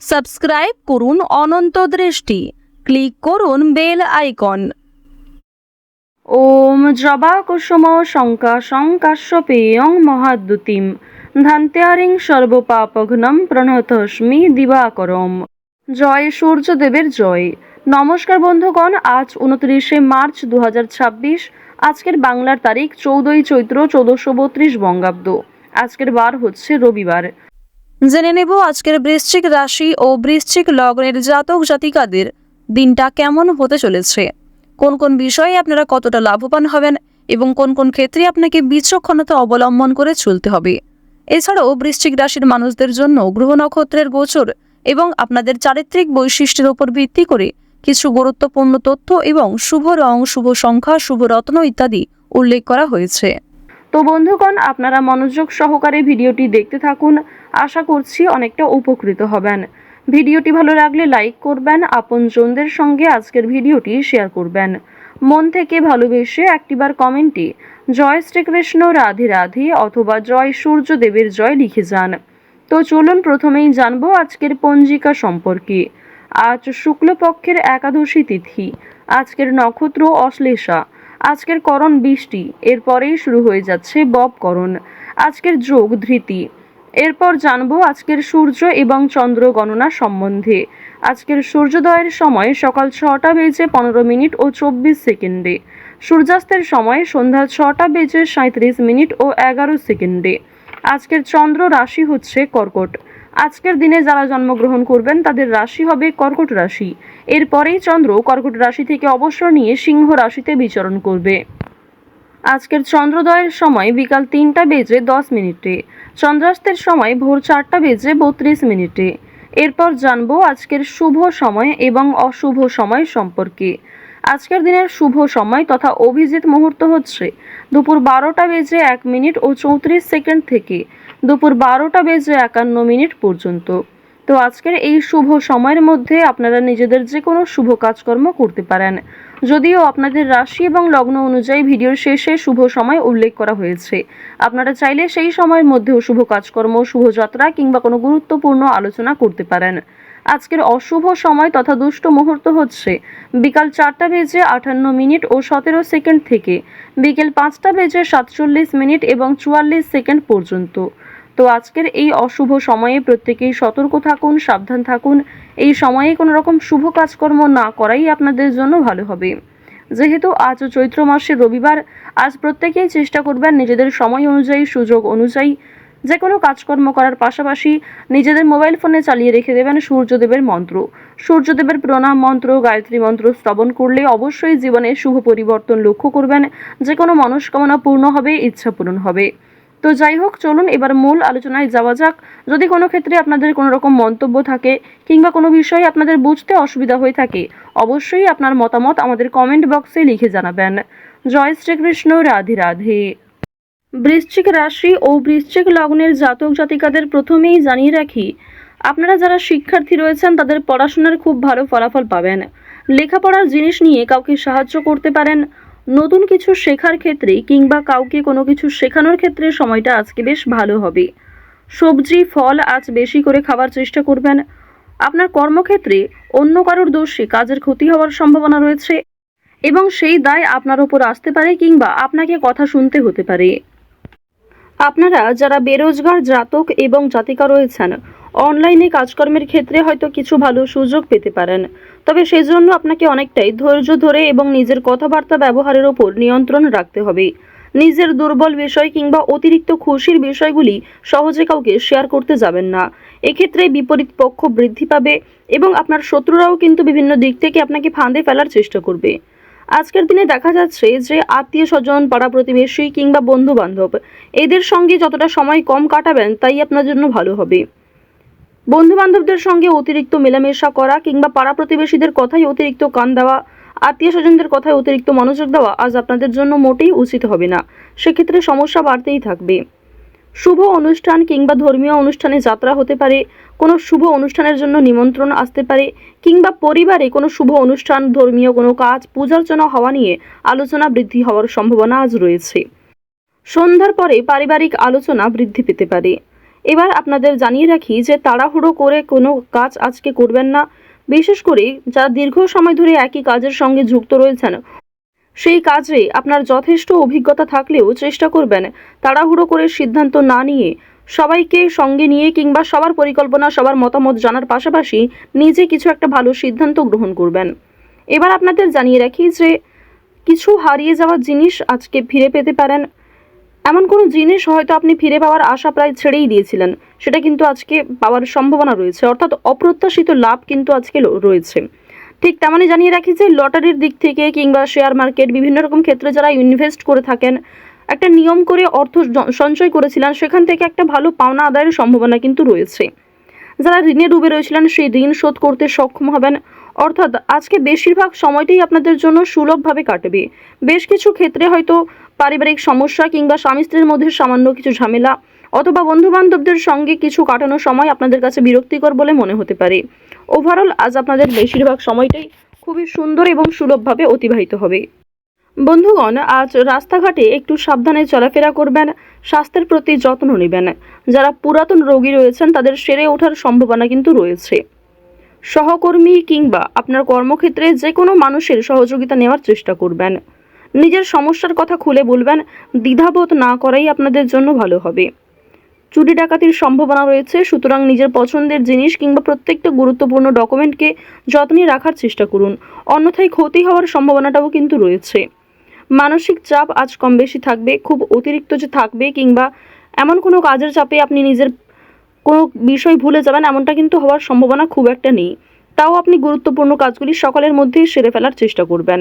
Subscribe করুন অনন্ত দৃষ্টি, click করুন বেল আইকন। ওম জবা কুসুম শঙ্কা শঙ্কাশ্যপেয়ং মহাদ্যুতিম ধান্ত্যারিং সর্বপাপঘ্নম প্রণতস্মি দিবাকরম। জয় সূর্যদেবের জয়। নমস্কার বন্ধুগণ, আজ 29শে মার্চ 2026। আজকের বাংলার তারিখ 14ই চৈত্র 1432 বঙ্গাব্দ। আজকের বার হচ্ছে রবিবার। জেনে নেব আজকের বৃশ্চিক রাশি ও বৃশ্চিক লগ্নের জাতক জাতিকাদের দিনটা কেমন হতে চলেছে, কোন কোন বিষয়ে আপনারা কতটা লাভবান হবেন এবং কোন কোন ক্ষেত্রে আপনাকে বিচক্ষণতা অবলম্বন করে চলতে হবে। এছাড়াও বৃশ্চিক রাশির মানুষদের জন্য গ্রহ নক্ষত্রের গোচর এবং আপনাদের চারিত্রিক বৈশিষ্ট্যের উপর ভিত্তি করে কিছু গুরুত্বপূর্ণ তথ্য এবং শুভ রং, শুভ সংখ্যা, শুভ রত্ন ইত্যাদি উল্লেখ করা হয়েছে। তো বন্ধুগণ, আপনারা মনোযোগ সহকারে ভিডিওটি দেখতে থাকুন। আশা করছি অনেকটা উপকৃত হবেন। ভিডিওটি ভালো লাগলে লাইক করবেন, আপনজনদের সঙ্গে আজকের ভিডিওটি শেয়ার করবেন। মন থেকে ভালোবেসে একটিবার কমেন্টে জয় শ্রীকৃষ্ণ, রাধে রাধে অথবা জয় সূর্যদেবের জয় লিখে যান। তো চলুন প্রথমেই জানবো আজকের পঞ্জিকা সম্পর্কে। আজ শুক্লপক্ষের একাদশী তিথি। আজকের নক্ষত্র অশ্লেষা। আজকের করণ বৃষ্টি, এরপরেই শুরু হয়ে যাচ্ছে ববকরণ। আজকের যোগ ধৃতি। এরপর জানবো আজকের সূর্য এবং চন্দ্র গণনা সম্বন্ধে। আজকের সূর্যোদয়ের সময় সকাল 6টা বেজে 15 মিনিট ও 24 সেকেন্ডে। সূর্যাস্তের সময় সন্ধ্যা 6টা বেজে 37 মিনিট ও 11 সেকেন্ডে। আজকের চন্দ্র রাশি হচ্ছে কর্কট। আজকের দিনে যারা জন্মগ্রহণ করবেন তাদের রাশি হবে কর্কট রাশি। এরপরেই চন্দ্র কর্কট রাশি থেকে অবসর নিয়ে সিংহ রাশিতে বিচরণ করবে। আজকের চন্দ্রোদয়ের সময় বিকাল 3টা বেজে 10 মিনিটে। চন্দ্রাস্তের সময় ভোর 4টা বেজে 32 মিনিটে। এরপর জানবো আজকের শুভ সময় এবং অশুভ সময় সম্পর্কে। আজকের দিনের শুভ সময় তথা অভিজিৎ মুহূর্ত হচ্ছে দুপুর 12টা বেজে 1 মিনিট ও 34 সেকেন্ড থেকে দুপুর 12টা বেজে 51 মিনিট পর্যন্ত। তো আজকের এই শুভ সময়ের মধ্যে আপনারা নিজেদের যে কোনো শুভ কাজকর্ম করতে পারেন, যদিও আপনাদের রাশি এবং লগ্ন অনুযায়ী ভিডিওর শেষে শুভ সময় উল্লেখ করা হয়েছে। আপনারা চাইলে সেই সময়ের মধ্যেও শুভ কাজকর্ম, শুভযাত্রা কিংবা কোনো গুরুত্বপূর্ণ আলোচনা করতে পারেন। আজকের অশুভ সময় তথা দুষ্ট মুহূর্ত হচ্ছে বিকাল 4টা বেজে 58 মিনিট ও 17 সেকেন্ড থেকে বিকেল 5টা বেজে 47 মিনিট এবং 44 সেকেন্ড পর্যন্ত। তো আজকের এই অশুভ সময়ে প্রত্যেকেই সতর্ক থাকুন, সাবধান থাকুন। এই সময়ে কোনো রকম শুভ কাজকর্ম না করাই আপনাদের জন্য ভালো হবে। যেহেতু আজ চৈত্র মাসের রবিবার, আজ প্রত্যেকেই চেষ্টা করবেন নিজেদের সময় অনুযায়ী, সুযোগ অনুযায়ী যে কোনো কাজকর্ম করার পাশাপাশি নিজেদের মোবাইল ফোনে চালিয়ে রেখে দেবেন সূর্যদেবের মন্ত্র। সূর্যদেবের প্রণাম মন্ত্র, গায়ত্রী মন্ত্র শ্রবণ করলে অবশ্যই জীবনে শুভ পরিবর্তন লক্ষ্য করবেন। যে কোনো মনস্কামনা পূর্ণ হবে, ইচ্ছা পূরণ হবে। তো যাই হোক, চলুন এবার মূল আলোচনায় যাওয়া যাক। যদি কোনো ক্ষেত্রে আপনাদের কোনো রকম মন্তব্য থাকে কিংবা কোনো বিষয়ে আপনাদের বুঝতে অসুবিধা হয়ে থাকে, অবশ্যই আপনার মতামত আমাদের কমেন্ট বক্সে লিখে জানাবেন। জয় শ্রীকৃষ্ণ, রাধে রাধে। বৃশ্চিক রাশি ও বৃশ্চিক লগ্নের জাতক জাতিকাদের প্রথমেই জানিয়ে রাখি, আপনারা যারা শিক্ষার্থী রয়েছেন তাদের পড়াশোনার খুব ভালো ফলাফল পাবেন। লেখাপড়ার জিনিস নিয়ে কাউকে সাহায্য করতে পারেন। নতুন কিছু শেখার ক্ষেত্রে কিংবা কাউকে কোনো কিছু শেখানোর ক্ষেত্রে সময়টা আজকে বেশ ভালো হবে। সবজি, ফল আজ বেশি করে খাওয়ার চেষ্টা করবেন। আপনার কর্মক্ষেত্রে অন্য কারোর দোষে কাজের ক্ষতি হওয়ার সম্ভাবনা রয়েছে এবং সেই দায় আপনার উপর আসতে পারে কিংবা আপনাকে কথা শুনতে হতে পারে। আপনারা যারা বেরোজগার জাতক এবং জাতিকা রয়েছেন, অনলাইনে কাজকর্মের ক্ষেত্রে হয়তো কিছু ভালো সুযোগ পেতে পারেন। তবে সেজন্য আপনাকে অনেকটাই ধৈর্য ধরে এবং নিজের কথাবার্তা ব্যবহারের ওপর নিয়ন্ত্রণ রাখতে হবে। নিজের দুর্বল বিষয় কিংবা অতিরিক্ত খুশির বিষয়গুলি সহজে কাউকে শেয়ার করতে যাবেন না। এক্ষেত্রে বিপরীত পক্ষ বৃদ্ধি পাবে এবং আপনার শত্রুরাও কিন্তু বিভিন্ন দিক থেকে আপনাকে ফাঁদে ফেলার চেষ্টা করবে। আজকের দিনে দেখা যাচ্ছে যে আত্মীয় স্বজন, পাড়া প্রতিবেশী কিংবা বন্ধু বান্ধব এদের সঙ্গে যতটা সময় কম কাটাবেন তাই আপনার জন্য ভালো হবে। বন্ধু বান্ধবদের সঙ্গে অতিরিক্ত মেলামেশা করা কিংবা পাড়া প্রতিবেশীদের কথায় অতিরিক্ত কান দেওয়া, আত্মীয় স্বজনদের কথায় অতিরিক্ত মনোযোগ দেওয়া আজ আপনাদের জন্য মোটেই উচিত হবে না। সেক্ষেত্রে সমস্যা বাড়তেই থাকবে। শুভ অনুষ্ঠান কিংবা ধর্মীয় অনুষ্ঠানে যাত্রা হতে পারে, কোনো শুভ অনুষ্ঠানের জন্য নিমন্ত্রণ আসতে পারে কিংবা পরিবারে কোনো শুভ অনুষ্ঠান, ধর্মীয় কোনো কাজ, পূজার্চনা হওয়া নিয়ে আলোচনা বৃদ্ধি হওয়ার সম্ভাবনা আজ রয়েছে। সন্ধ্যার পরে পারিবারিক আলোচনা বৃদ্ধি পেতে পারে। এবার আপনাদের জানিয়ে রাখি যে তাড়াহুড়ো করে কোনো কাজ আজকে করবেন না। বিশেষ করে যারা দীর্ঘ সময় ধরে একই কাজের সঙ্গে যুক্ত রয়েছেন, সেই কাজে আপনার যথেষ্ট অভিজ্ঞতা থাকলেও চেষ্টা করবেন তাড়াহুড়ো করে সিদ্ধান্ত না নিয়ে সবাইকে সঙ্গে নিয়ে কিংবা সবার পরিকল্পনা, সবার মতামত জানার পাশাপাশি নিজে কিছু একটা ভালো সিদ্ধান্ত গ্রহণ করবেন। এবার আপনাদের জানিয়ে রাখি যে কিছু হারিয়ে যাওয়া জিনিস আজকে ফিরে পেতে পারেন। এমন কোনো জিনিস হয়তো আপনি ফিরে পাওয়ার আশা প্রায় ছেড়েই দিয়েছিলেন, সেটা কিন্তু আজকে পাওয়ার সম্ভাবনা রয়েছে, অর্থাৎ অপ্রত্যাশিত লাভ কিন্তু আজকে রয়েছে। ঠিক তেমনই জানিয়ে রাখি যে লটারির দিক থেকে কিংবা শেয়ার মার্কেট বিভিন্ন রকম ক্ষেত্রে যারা ইনভেস্ট করে থাকেন, একটা নিয়ম করে অর্থ সঞ্চয় করেছিলেন, সেখান থেকে একটা ভালো পাওনা আদায়ের সম্ভাবনা কিন্তু রয়েছে। যারা ঋণে ডুবে রয়েছিলেন সেই ঋণ শোধ করতে সক্ষম হবেন। অর্থাৎ আজকে বেশিরভাগ সময়টাই আপনাদের জন্য সুলভভাবে কাটবে। বেশ কিছু ক্ষেত্রে হয়তো পারিবারিক সমস্যা কিংবা স্বামী স্ত্রীর মধ্যে সামান্য কিছু ঝামেলা অথবা বন্ধু বান্ধবদের সঙ্গে কিছু কাটানোর সময় আপনাদের কাছে বিরক্তিকর বলে মনে হতে পারে। ওভারঅল আজ আপনাদের বেশিরভাগ সময়টাই খুবই সুন্দর এবং সুলভভাবে অতিবাহিত হবে। বন্ধুগণ, আজ রাস্তাঘাটে একটু সাবধানে চলাফেরা করবেন, স্বাস্থ্যের প্রতি যত্ন নেবেন। যারা পুরাতন রোগী রয়েছেন তাদের সেরে ওঠার সম্ভাবনা কিন্তু রয়েছে। সহকর্মী কিংবা আপনার কর্মক্ষেত্রে যে কোনো মানুষের সহযোগিতা নেওয়ার চেষ্টা করবেন। নিজের সমস্যার কথা খুলে বলবেন, দ্বিধাবোধ না করাই আপনাদের জন্য ভালো হবে। চুরি ডাকাতির সম্ভাবনা রয়েছে, সুতরাং নিজের পছন্দের জিনিস কিংবা প্রত্যেকটা গুরুত্বপূর্ণ ডকুমেন্টকে যত্নে রাখার চেষ্টা করুন, অন্যথায় ক্ষতি হওয়ার সম্ভাবনাটাও কিন্তু রয়েছে। মানসিক চাপ আজ কম বেশি থাকবে, খুব অতিরিক্ত যে থাকবে কিংবা এমন কোনো কাজের চাপে আপনি নিজের কোনো বিষয় ভুলে যাবেন এমনটা কিন্তু হওয়ার সম্ভাবনা খুব একটা নেই। তাও আপনি গুরুত্বপূর্ণ কাজগুলি সকালের মধ্যেই সেরে ফেলার চেষ্টা করবেন।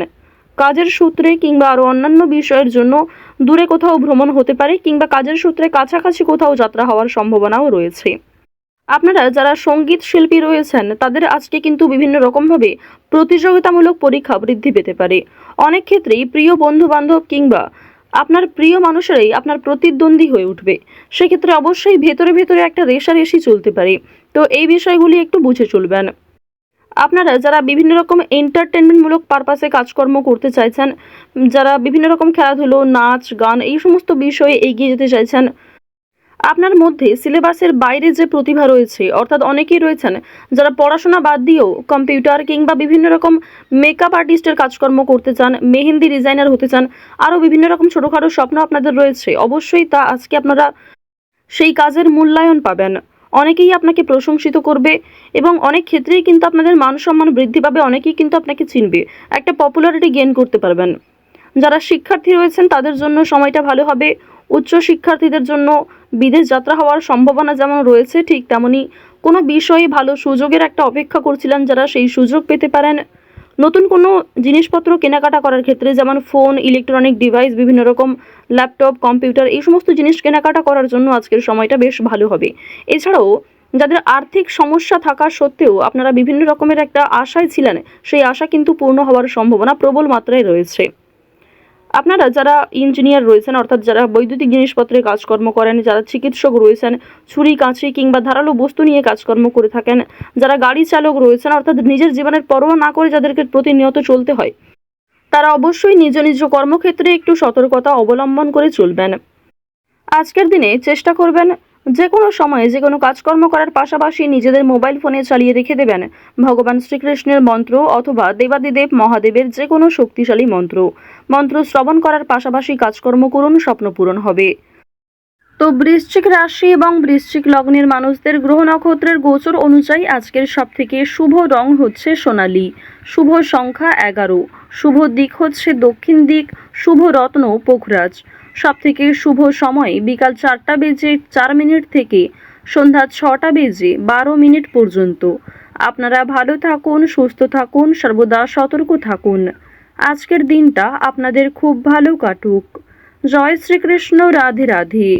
কাজের সূত্রে কিংবা আরও অন্যান্য বিষয়ের জন্য দূরে কোথাও ভ্রমণ হতে পারে কিংবা কাজের সূত্রে কাছাকাছি কোথাও যাত্রা হওয়ার সম্ভাবনাও রয়েছে। আপনারা যারা সঙ্গীত শিল্পী রয়েছেন তাদের আজকে কিন্তু বিভিন্ন রকমভাবে প্রতিযোগিতামূলক পরীক্ষা বৃদ্ধি পেতে পারে। অনেক ক্ষেত্রেই প্রিয় বন্ধু বান্ধব কিংবা আপনার প্রিয় মানুষেরাই আপনার প্রতিদ্বন্দ্বী হয়ে উঠবে। সেক্ষেত্রে অবশ্যই ভেতরে ভেতরে একটা রেষারেষি চলতে পারে, তো এই বিষয়গুলি একটু বুঝে চলবেন। আপনারা যারা বিভিন্ন রকম এন্টারটেনমেন্টমূলক পারপাসে কাজকর্ম করতে চাইছেন, যারা বিভিন্ন রকম খেলাধুলো, নাচ, গান এই সমস্ত বিষয়ে এগিয়ে যেতে চাইছেন, আপনার মধ্যে সিলেবাসের বাইরে যে প্রতিভা রয়েছে, অর্থাৎ অনেকেই রয়েছেন যারা পড়াশোনা বাদ দিয়েও কম্পিউটার কিংবা বিভিন্ন রকম মেকআপ আর্টিস্টের কাজকর্ম করতে চান, মেহেন্দি ডিজাইনার হতে চান, আরও বিভিন্ন রকম ছোটোখাটো স্বপ্ন আপনাদের রয়েছে, অবশ্যই তা আজকে আপনারা সেই কাজের মূল্যায়ন পাবেন। অনেকেই আপনাকে প্রশংসিত করবে এবং অনেক ক্ষেত্রেই কিন্তু আপনাদের মান সম্মান বৃদ্ধি পাবে, অনেকেই কিন্তু আপনাকে চিনবে, একটা পপুলারিটি গেইন করতে পারবেন। যারা শিক্ষার্থী রয়েছেন তাদের জন্য সময়টা ভালো হবে। উচ্চ শিক্ষার্থীদের জন্য বিদেশ যাত্রা হওয়ার সম্ভাবনা যেমন রয়েছে, ঠিক তেমনি কোনো বিষয়ে ভালো সুযোগের একটা অপেক্ষা করছিলেন যারা, সেই সুযোগ পেতে পারেন। নতুন কোনো জিনিসপত্র কেনাকাটা করার ক্ষেত্রে যেমন ফোন, ইলেকট্রনিক ডিভাইস, বিভিন্ন রকম ল্যাপটপ, কম্পিউটার এই সমস্ত জিনিস কেনাকাটা করার জন্য আজকের সময়টা বেশ ভালো হবে। এছাড়াও যাদের আর্থিক সমস্যা থাকা সত্ত্বেও আপনারা বিভিন্ন রকমের একটা আশায় ছিলেন, সেই আশা কিন্তু পূর্ণ হওয়ার সম্ভাবনা প্রবল মাত্রায় রয়েছে। আপনারা যারা ইঞ্জিনিয়ার রয়েছেন, অর্থাৎ যারা বৈদ্যুতিক জিনিসপত্রে কাজকর্ম করেন, যারা চিকিৎসক রয়েছেন, ছুরি কাঁচি কিংবা ধারালো বস্তু নিয়ে কাজকর্ম করে থাকেন, যারা গাড়ি চালক রয়েছেন, অর্থাৎ নিজের জীবনের পরোয়া না করে যাদেরকে প্রতিনিয়ত চলতে হয়, তারা অবশ্যই নিজ নিজ কর্মক্ষেত্রে একটু সতর্কতা অবলম্বন করে চলবেন। আজকের দিনে চেষ্টা করবেন যে কোনো সময়ে যে কোনো কাজকর্ম করার পাশাপাশি নিজেদের মোবাইল ফোনে চালিয়ে রেখে দেবেন ভগবান শ্রীকৃষ্ণের মন্ত্র অথবা দেবাদিদেব মহাদেবের যে কোনো শক্তিশালী মন্ত্র শ্রবণ করার পাশাপাশি কাজকর্ম করুন, স্বপ্ন পূরণ হবে। তো বৃশ্চিক রাশি এবং বৃশ্চিক লগ্নের মানুষদের গ্রহ নক্ষত্রের গোচর অনুযায়ী আজকের সবথেকে শুভ রং হচ্ছে সোনালী, শুভ সংখ্যা 11, শুভ দিক হচ্ছে দক্ষিণ দিক, শুভ রত্ন পোখরাজ। সবথেকে শুভ সময় বিকাল 4টা বেজে 4 মিনিট থেকে সন্ধ্যা 6টা বেজে 12 মিনিট পর্যন্ত। আপনারা ভালো থাকুন, সুস্থ থাকুন, সর্বদা সতর্ক থাকুন। আজকের দিনটা আপনাদের খুব ভালো কাটুক। জয় শ্রীকৃষ্ণ, রাধে রাধে।